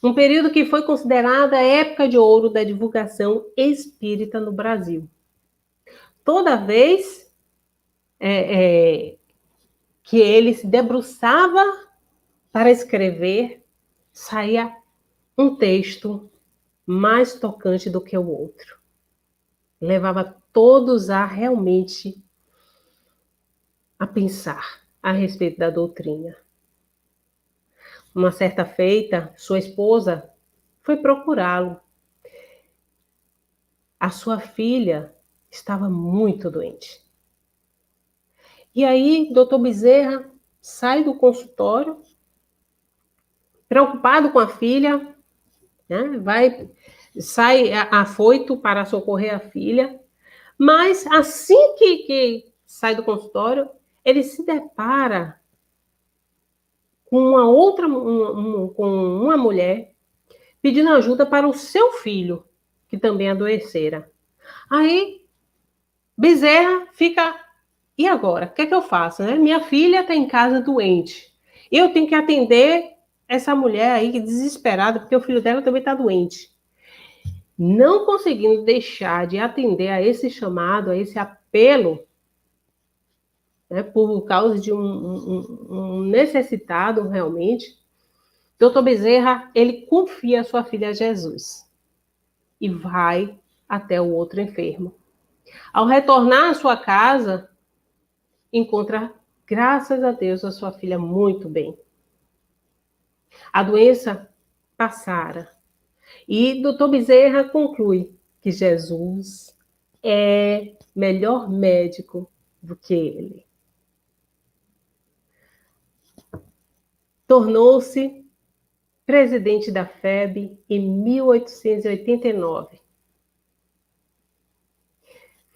Um período que foi considerada a época de ouro da divulgação espírita no Brasil. Toda vez que ele se debruçava para escrever, saía um texto mais tocante do que o outro. Levava todos a realmente a pensar a respeito da doutrina. Uma certa feita, sua esposa foi procurá-lo. A sua filha estava muito doente. E aí, doutor Bezerra sai do consultório, preocupado com a filha, né? Sai afoito para socorrer a filha, mas assim que sai do consultório, ele se depara com uma mulher pedindo ajuda para o seu filho, que também adoecera. Aí, Bezerra fica, e agora? O que é que eu faço? Né? Minha filha está em casa doente. Eu tenho que atender essa mulher aí, que desesperada, porque o filho dela também está doente. Não conseguindo deixar de atender a esse chamado, a esse apelo, né, por causa de um necessitado realmente, doutor Bezerra, ele confia a sua filha a Jesus e vai até o outro enfermo. Ao retornar à sua casa, encontra, graças a Deus, a sua filha muito bem. A doença passara. E doutor Bezerra conclui que Jesus é melhor médico do que ele. Tornou-se presidente da FEB em 1889.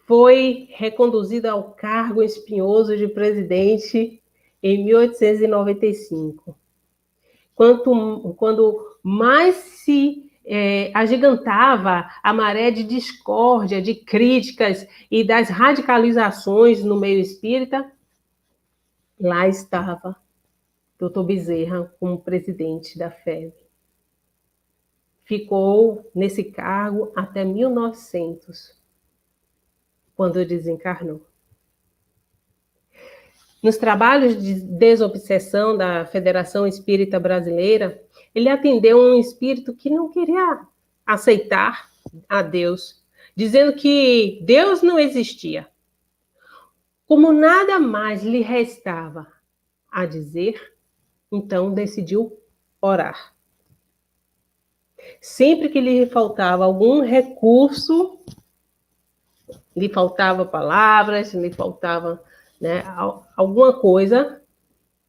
Foi reconduzido ao cargo espinhoso de presidente em 1895. Quando mais se agigantava a maré de discórdia, de críticas e das radicalizações no meio espírita, lá estava Dr. Bezerra como presidente da FEB. Ficou nesse cargo até 1900, quando desencarnou. Nos trabalhos de desobsessão da Federação Espírita Brasileira, ele atendeu um espírito que não queria aceitar a Deus, dizendo que Deus não existia. Como nada mais lhe restava a dizer, então decidiu orar. Sempre que lhe faltava algum recurso, lhe faltava palavras, lhe faltava, né, alguma coisa,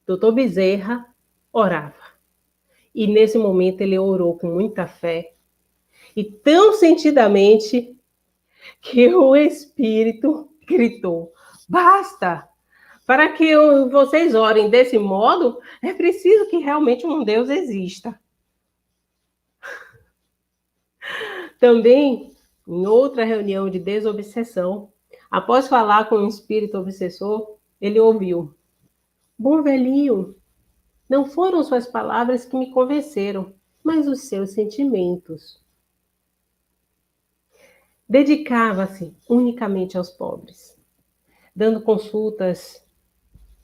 doutor Bezerra orava. E nesse momento ele orou com muita fé, e tão sentidamente que o Espírito gritou: basta! Para que vocês orem desse modo, é preciso que realmente um Deus exista. Também, em outra reunião de desobsessão, após falar com o espírito obsessor, ele ouviu: bom velhinho, não foram suas palavras que me convenceram, mas os seus sentimentos. Dedicava-se unicamente aos pobres, dando consultas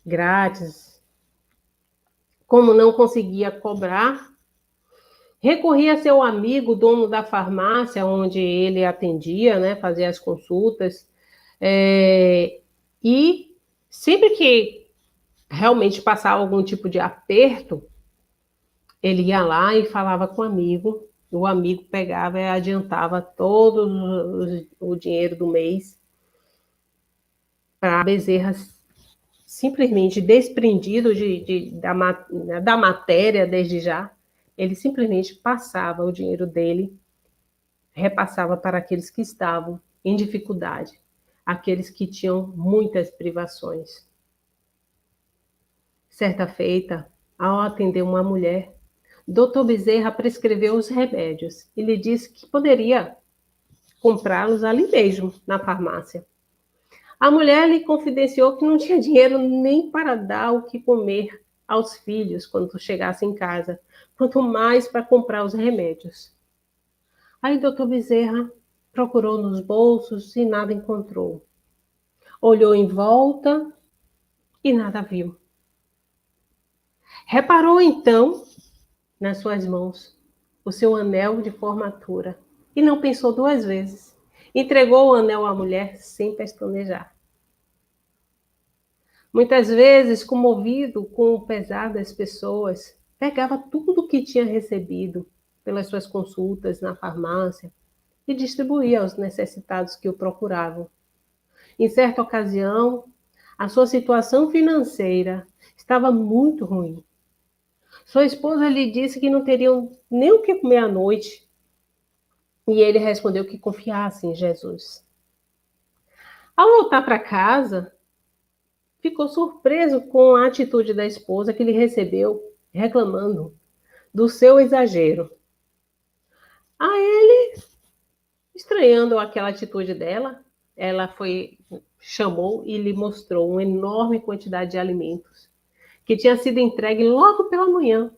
grátis. Como não conseguia cobrar, recorria a seu amigo, dono da farmácia onde ele atendia, né, fazia as consultas, E sempre que realmente passava algum tipo de aperto, ele ia lá e falava com o amigo pegava e adiantava todo o dinheiro do mês para Bezerra, simplesmente desprendido da matéria desde já, ele simplesmente passava o dinheiro dele, repassava para aqueles que estavam em dificuldade, aqueles que tinham muitas privações. Certa feita, ao atender uma mulher, Dr. Bezerra prescreveu os remédios e lhe disse que poderia comprá-los ali mesmo, na farmácia. A mulher lhe confidenciou que não tinha dinheiro nem para dar o que comer aos filhos quando chegasse em casa, quanto mais para comprar os remédios. Aí Dr. Bezerra procurou nos bolsos e nada encontrou. Olhou em volta e nada viu. Reparou então nas suas mãos o seu anel de formatura e não pensou duas vezes. Entregou o anel à mulher sem pestanejar. Muitas vezes, comovido com o pesar das pessoas, pegava tudo o que tinha recebido pelas suas consultas na farmácia e distribuía aos necessitados que o procuravam. Em certa ocasião, a sua situação financeira estava muito ruim. Sua esposa lhe disse que não teriam nem o que comer à noite, e ele respondeu que confiasse em Jesus. Ao voltar para casa, ficou surpreso com a atitude da esposa que lhe recebeu, reclamando do seu exagero. A ele, estranhando aquela atitude dela, ela chamou e lhe mostrou uma enorme quantidade de alimentos que tinha sido entregue logo pela manhã,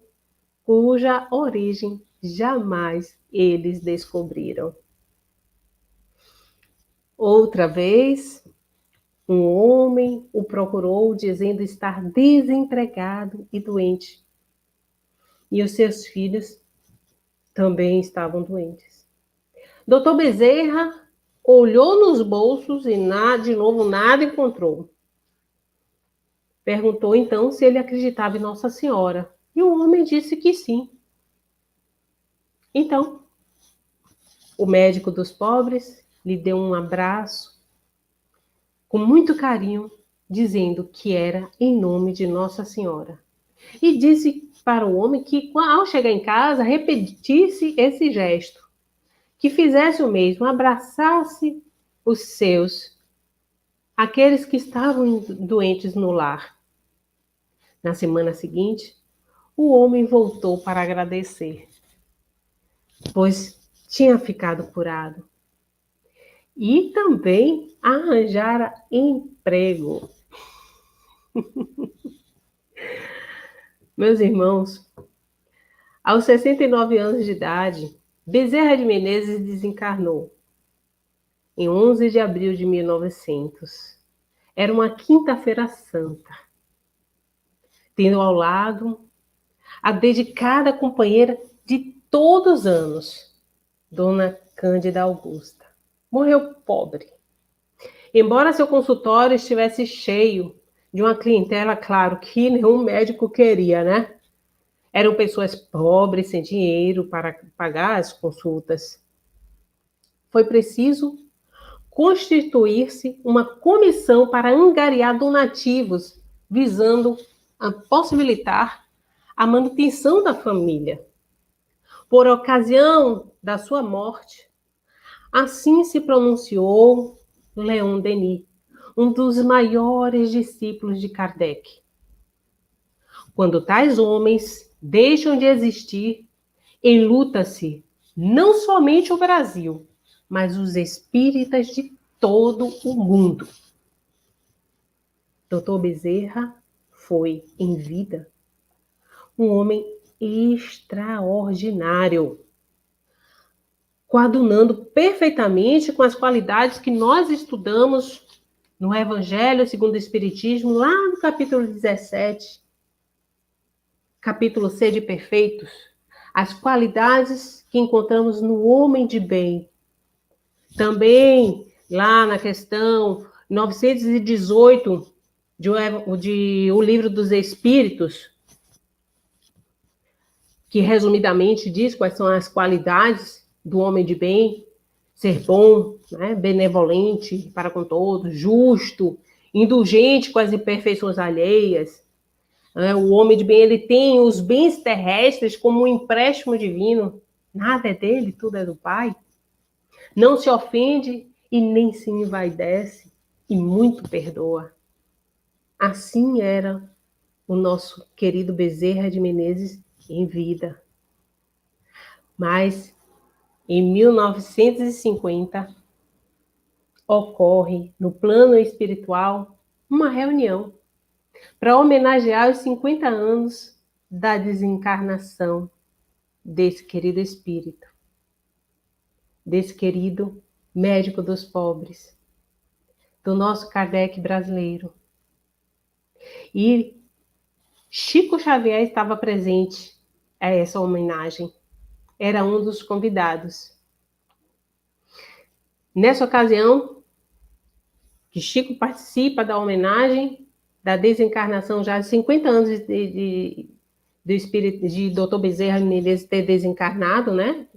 cuja origem jamais eles descobriram. Outra vez, um homem o procurou dizendo estar desempregado e doente. E os seus filhos também estavam doentes. Dr. Bezerra olhou nos bolsos e de novo nada encontrou. Perguntou então se ele acreditava em Nossa Senhora. E o homem disse que sim. Então, o médico dos pobres lhe deu um abraço com muito carinho, dizendo que era em nome de Nossa Senhora. E disse para o homem que, ao chegar em casa, repetisse esse gesto, que fizesse o mesmo, abraçasse os seus, aqueles que estavam doentes no lar. Na semana seguinte, o homem voltou para agradecer, pois tinha ficado curado. E também arranjara emprego. Meus irmãos, aos 69 anos de idade, Bezerra de Menezes desencarnou em 11 de abril de 1900. Era uma quinta-feira santa, tendo ao lado a dedicada companheira de todos os anos, Dona Cândida Augusta. Morreu pobre. Embora seu consultório estivesse cheio de uma clientela, claro, que nenhum médico queria, né? Eram pessoas pobres, sem dinheiro para pagar as consultas. Foi preciso constituir-se uma comissão para angariar donativos, visando a possibilitar a manutenção da família. Por ocasião da sua morte, assim se pronunciou Leon Denis, um dos maiores discípulos de Kardec. Quando tais homens deixam de existir, enluta-se não somente o Brasil, mas os espíritas de todo o mundo. Dr. Bezerra foi, em vida, um homem extraordinário, coadunando perfeitamente com as qualidades que nós estudamos no Evangelho segundo o Espiritismo, lá no capítulo 17, capítulo Sede Perfeitos, as qualidades que encontramos no homem de bem. Também, lá na questão 918, O Livro dos Espíritos, que resumidamente diz quais são as qualidades do homem de bem: ser bom, né, benevolente para com todos, justo, indulgente com as imperfeições alheias. O homem de bem, ele tem os bens terrestres como um empréstimo divino. Nada é dele, tudo é do Pai. Não se ofende e nem se envaidece, e muito perdoa. Assim era o nosso querido Bezerra de Menezes em vida. Mas, em 1950, ocorre no plano espiritual uma reunião para homenagear os 50 anos da desencarnação desse querido espírito, desse querido médico dos pobres, do nosso Kardec brasileiro. E Chico Xavier estava presente a essa homenagem, era um dos convidados. Nessa ocasião, que Chico participa da homenagem da desencarnação já de 50 anos do espírito de Dr. Bezerra de Menezes ter desencarnado, né?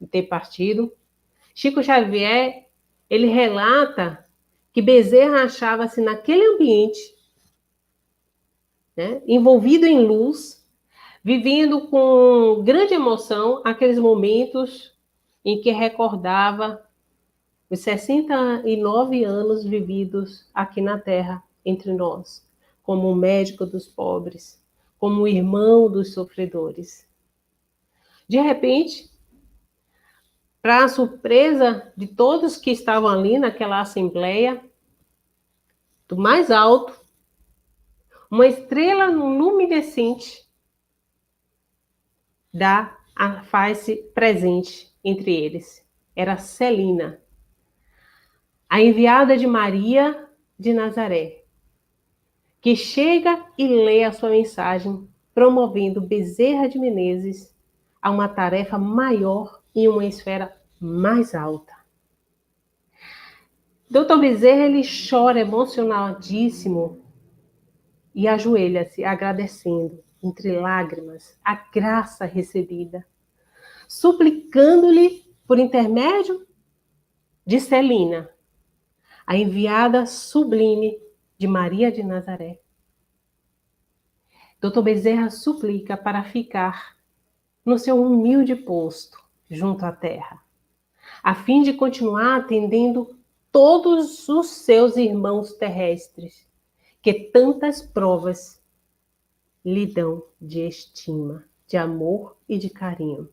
De ter partido. Chico Xavier, ele relata que Bezerra achava-se naquele ambiente, né, envolvido em luz, vivendo com grande emoção aqueles momentos em que recordava os 69 anos vividos aqui na Terra, entre nós, como médico dos pobres, como irmão dos sofredores. De repente, para a surpresa de todos que estavam ali naquela assembleia, do mais alto, uma estrela luminescente dá a face presente entre eles. Era Celina, a enviada de Maria de Nazaré, que chega e lê a sua mensagem, promovendo Bezerra de Menezes a uma tarefa maior em uma esfera mais alta. Dr. Bezerra, ele chora emocionadíssimo e ajoelha-se, agradecendo, entre lágrimas, a graça recebida, suplicando-lhe, por intermédio de Celina, a enviada sublime de Maria de Nazaré. Dr. Bezerra suplica para ficar no seu humilde posto, junto à terra, a fim de continuar atendendo todos os seus irmãos terrestres, que tantas provas lhe dão de estima, de amor e de carinho.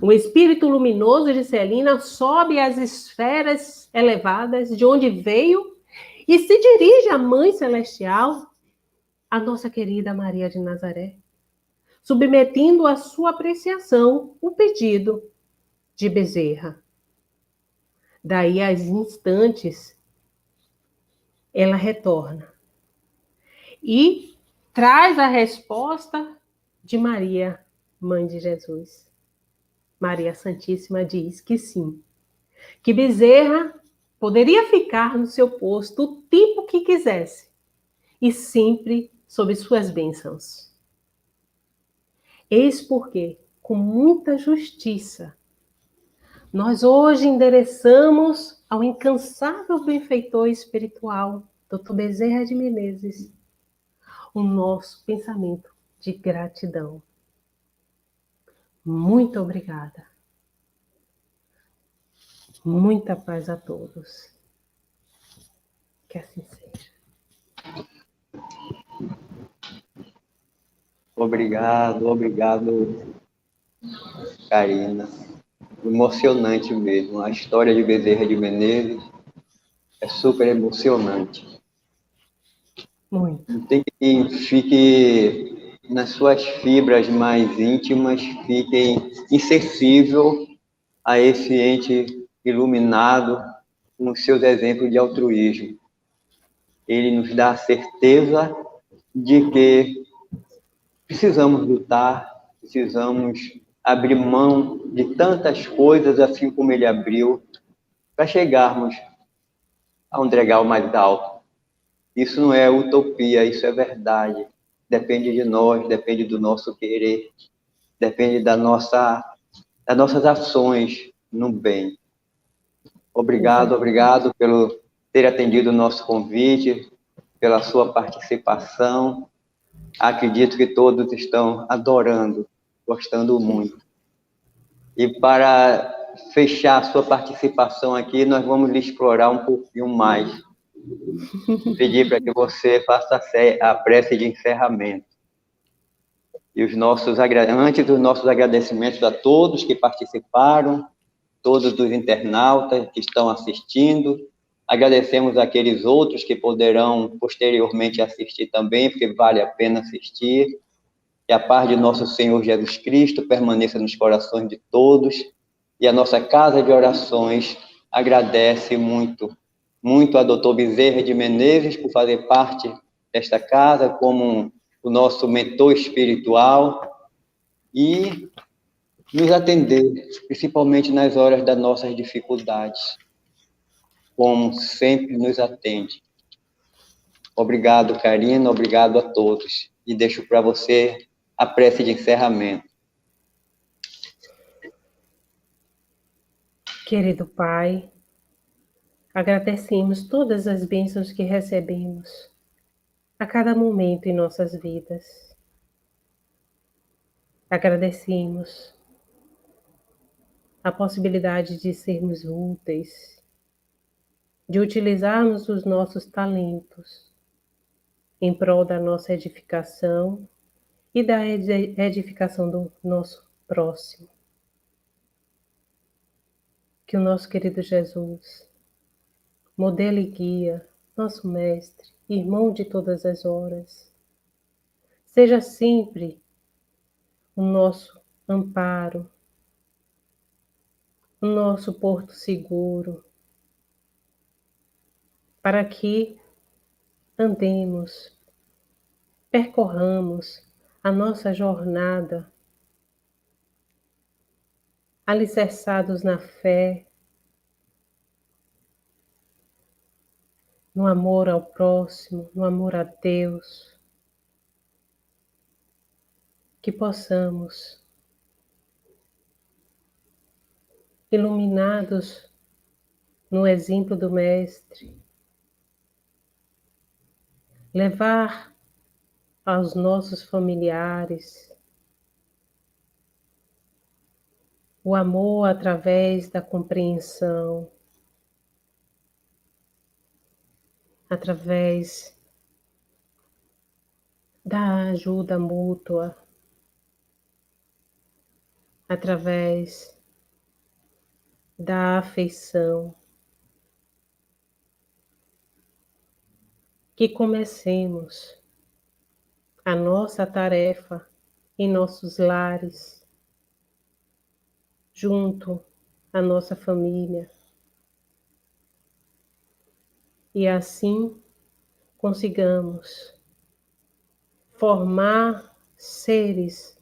O espírito luminoso de Celina sobe às esferas elevadas de onde veio e se dirige à Mãe Celestial, a nossa querida Maria de Nazaré, submetendo à sua apreciação o pedido de Bezerra. Daí a instantes, ela retorna e traz a resposta de Maria, Mãe de Jesus. Maria Santíssima diz que sim, que Bezerra poderia ficar no seu posto o tempo que quisesse e sempre sob suas bênçãos. Eis porque, com muita justiça, nós hoje endereçamos ao incansável benfeitor espiritual, Dr. Bezerra de Menezes, o nosso pensamento de gratidão. Muito obrigada. Muita paz a todos. Que assim seja. Obrigado, Karina. Emocionante mesmo. A história de Bezerra de Menezes é super emocionante. Muito. Tem que fique nas suas fibras mais íntimas, fiquem insensível a esse ente iluminado com os seus exemplos de altruísmo. Ele nos dá a certeza de que precisamos lutar, precisamos abrir mão de tantas coisas, assim como ele abriu, para chegarmos a um degrau mais alto. Isso não é utopia, isso é verdade. Depende de nós, depende do nosso querer, depende das nossas ações no bem. Obrigado pelo ter atendido o nosso convite, pela sua participação. Acredito que todos estão adorando, gostando muito. E para fechar a sua participação aqui, nós vamos lhe explorar um pouquinho mais. Pedir para que você faça a prece de encerramento. E antes dos nossos agradecimentos a todos que participaram, todos os internautas que estão assistindo, agradecemos aqueles outros que poderão posteriormente assistir também, porque vale a pena assistir. Que a paz de nosso Senhor Jesus Cristo permaneça nos corações de todos. E a nossa Casa de Orações agradece muito, muito a Dr. Bezerra de Menezes por fazer parte desta casa como o nosso mentor espiritual e nos atender, principalmente nas horas das nossas dificuldades, como sempre nos atende. Obrigado, Karina, obrigado a todos. E deixo para você a prece de encerramento. Querido Pai, agradecemos todas as bênçãos que recebemos a cada momento em nossas vidas. Agradecemos a possibilidade de sermos úteis, de utilizarmos os nossos talentos em prol da nossa edificação e da edificação do nosso próximo. Que o nosso querido Jesus, modelo e guia, nosso mestre, irmão de todas as horas, seja sempre o nosso amparo, o nosso porto seguro, para que andemos, percorramos a nossa jornada alicerçados na fé, no amor ao próximo, no amor a Deus, que possamos, iluminados no exemplo do Mestre, levar aos nossos familiares o amor através da compreensão, através da ajuda mútua, através da afeição. Que comecemos a nossa tarefa em nossos lares, junto à nossa família, e assim consigamos formar seres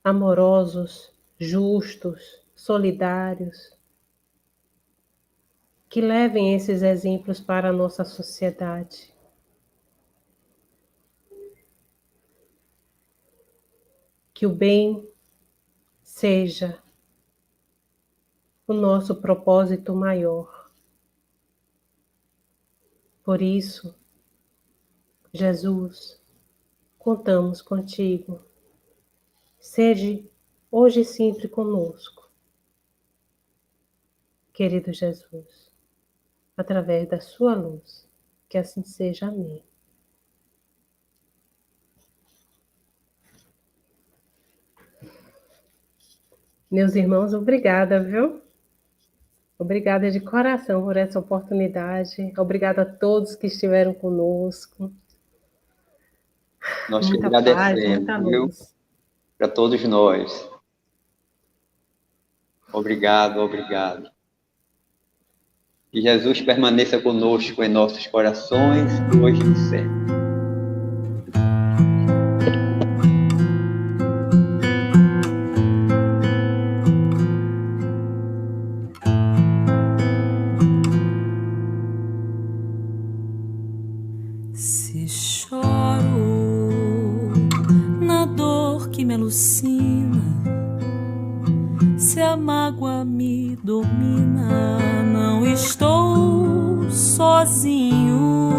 amorosos, justos, solidários, que levem esses exemplos para a nossa sociedade. Que o bem seja o nosso propósito maior. Por isso, Jesus, contamos contigo. Seja hoje e sempre conosco, querido Jesus, através da sua luz. Que assim seja. Amém. Meus irmãos, obrigada, viu? Obrigada de coração por essa oportunidade. Obrigada a todos que estiveram conosco. Nós que Muita paz, agradecemos, muita viu? luz. Para todos nós. Obrigado, obrigado. Que Jesus permaneça conosco em nossos corações, hoje e sempre. domina, não estou sozinho.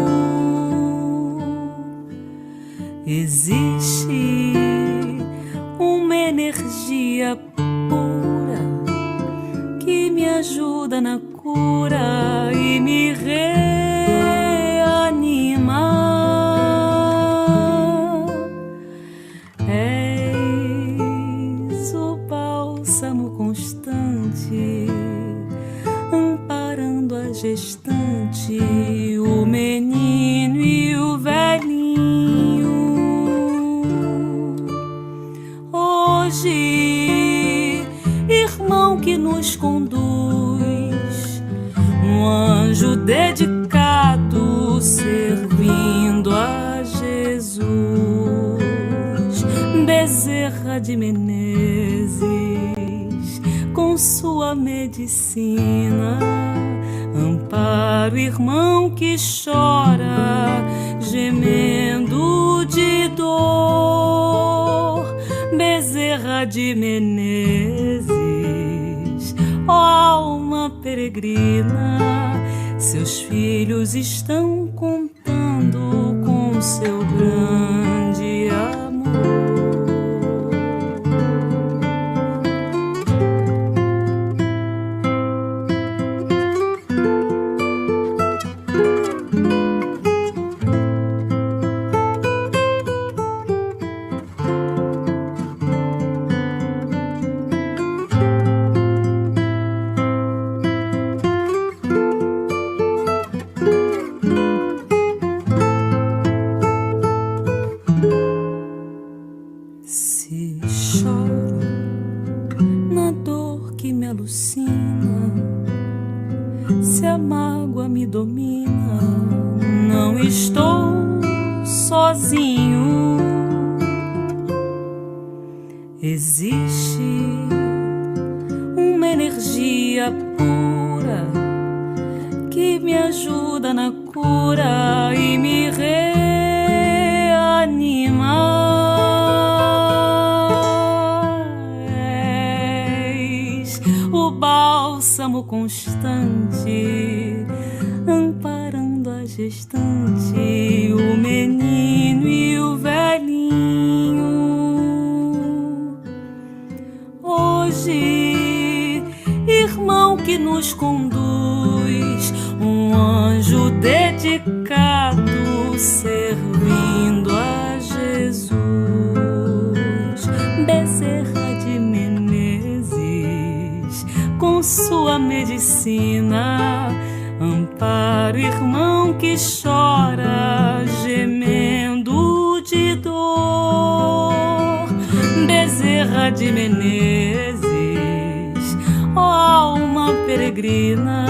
Existe uma energia pura que me ajuda na cura e me reanima. És o bálsamo constante, amparando a gestante, o menino e o velhinho. Hoje, irmão que nos conduz, um anjo dedicado, servindo a Jesus. Bezerra de Menezes, com sua medicina, ampara o irmão que chora, gemendo de dor. Bezerra de Menezes, ó alma peregrina, seus filhos estão contando com seu grande amor. Se choro na dor que me alucina, se a mágoa me domina, não estou sozinho. Existe uma energia pura que me ajuda na cura e me reanima. O bálsamo constante, amparando a gestante, o menino e o velhinho. Hoje, irmão que nos conduz, um anjo dedicado, servindo a Jesus. Bezerra de Menezes, com sua medicina, ampara o irmão que chora, gemendo de dor. Bezerra de Menezes, ó alma peregrina,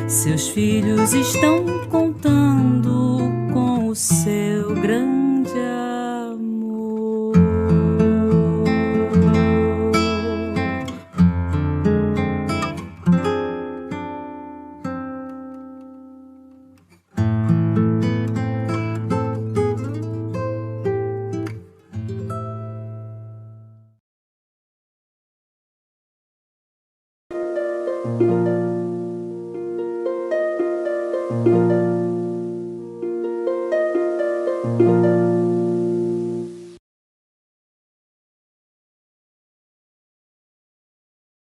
seus filhos estão contando com o seu grande amor.